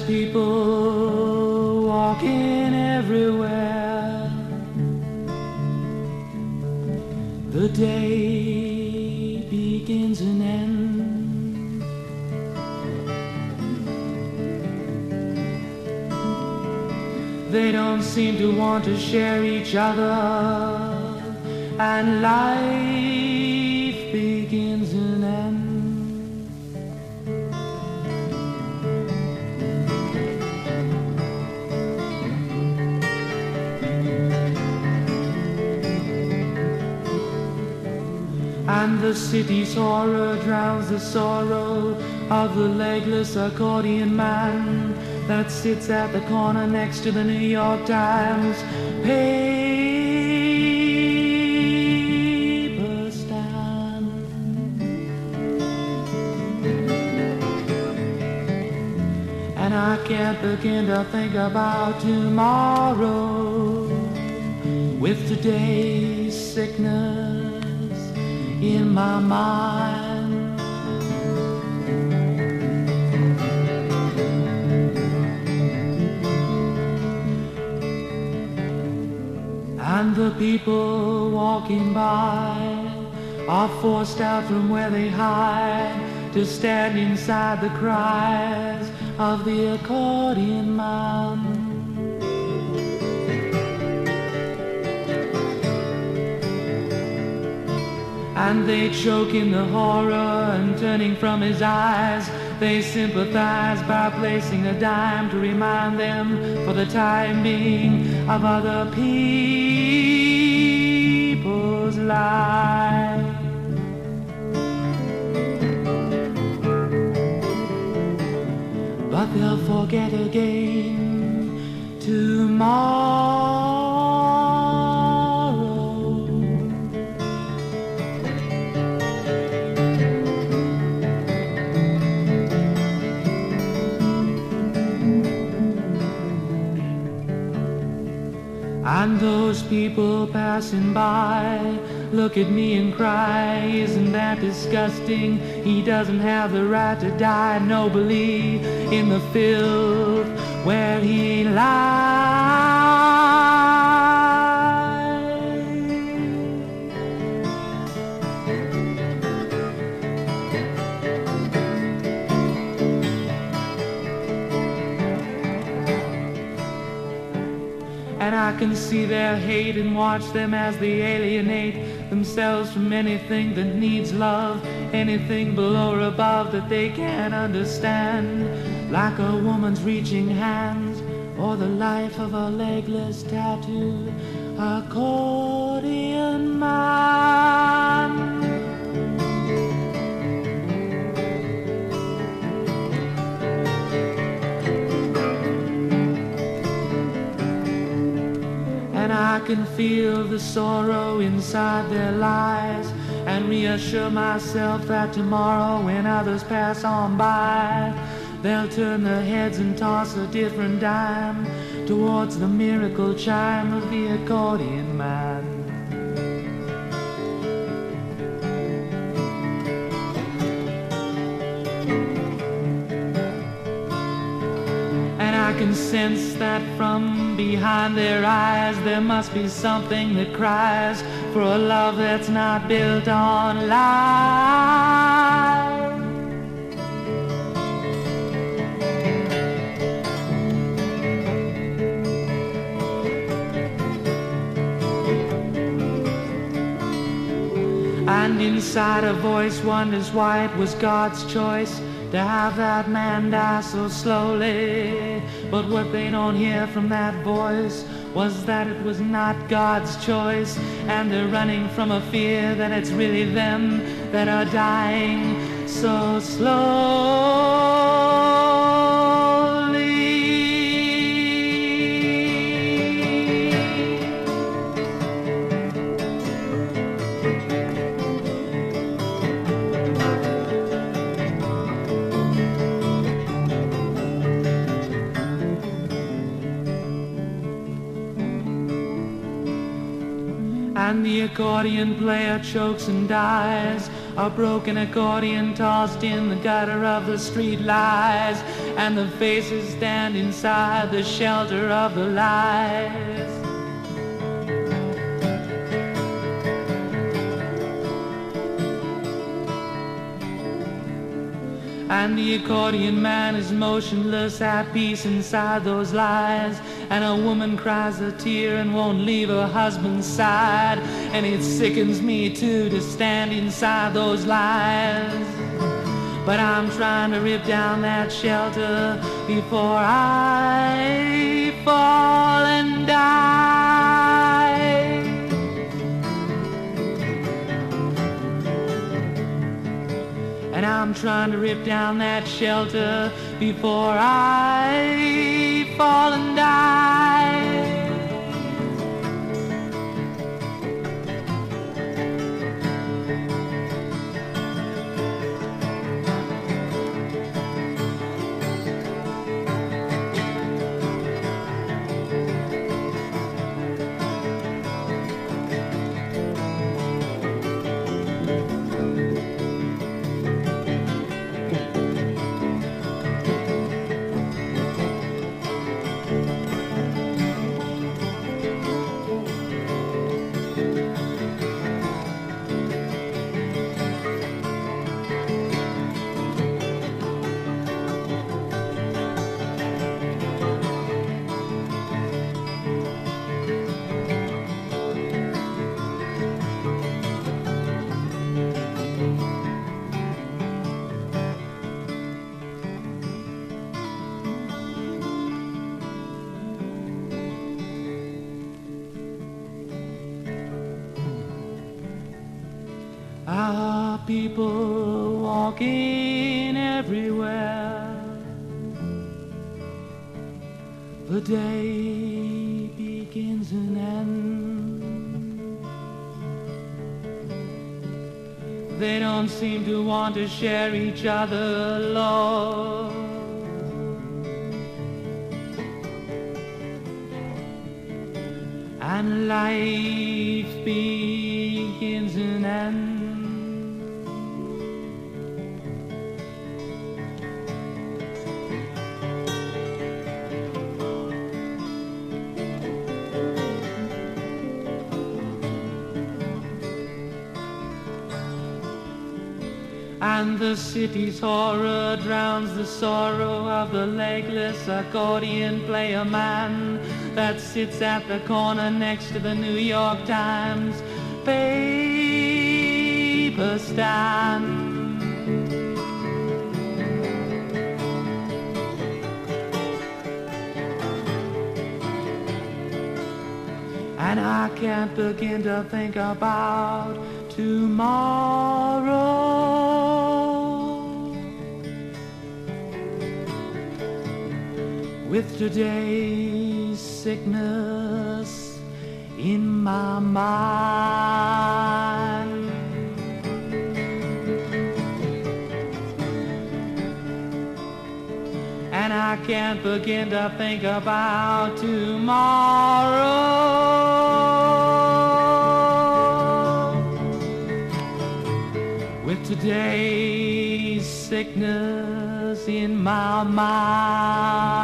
people walking everywhere. The day begins and ends. They don't seem to want to share each other, and life begins and ends. And the city's horror drowns the sorrow of the legless accordion man that sits at the corner next to the New York Times paper stand. And I can't begin to think about tomorrow with today's sickness in my mind. And the people walking by are forced out from where they hide to stand inside the cries of the accordion man. And they choke in the horror, and turning from his eyes, they sympathize by placing a dime to remind them for the time being of other people's lives. But they'll forget again tomorrow. And those people passing by look at me and cry, isn't that disgusting? He doesn't have the right to die nobly in the filth where he lies. And I can see their hate and watch them as they alienate themselves from anything that needs love, anything below or above that they can't understand, like a woman's reaching hands or the life of a legless tattooed accordion man. And I can feel the sorrow inside their lives and reassure myself that tomorrow when others pass on by, they'll turn their heads and toss a different dime towards the miracle chime of the accordion man. I can sense that from behind their eyes there must be something that cries for a love that's not built on lies. And inside a voice wonders why it was God's choice to have that man die so slowly. But what they don't hear from that voice was that it was not God's choice, and they're running from a fear that it's really them that are dying so slowly. And the accordion player chokes and dies A broken accordion tossed in the gutter of the street lies, and the faces stand inside the shelter of the lies. And the accordion man is motionless, at peace inside those lies. And a woman cries a tear and won't leave her husband's side. And it sickens me too to stand inside those lies. But I'm trying to rip down that shelter before I fall and die. And I'm trying to rip down that shelter before I fall and die. Our people walking everywhere. The day begins and ends. They don't seem to want to share each other, Lord. And life begins and ends. And the city's horror drowns the sorrow of the legless accordion player man that sits at the corner next to the New York Times paper stand. And I can't begin to think about tomorrow. With today's sickness in my mind. And I can't begin to think about tomorrow. With today's sickness in my mind.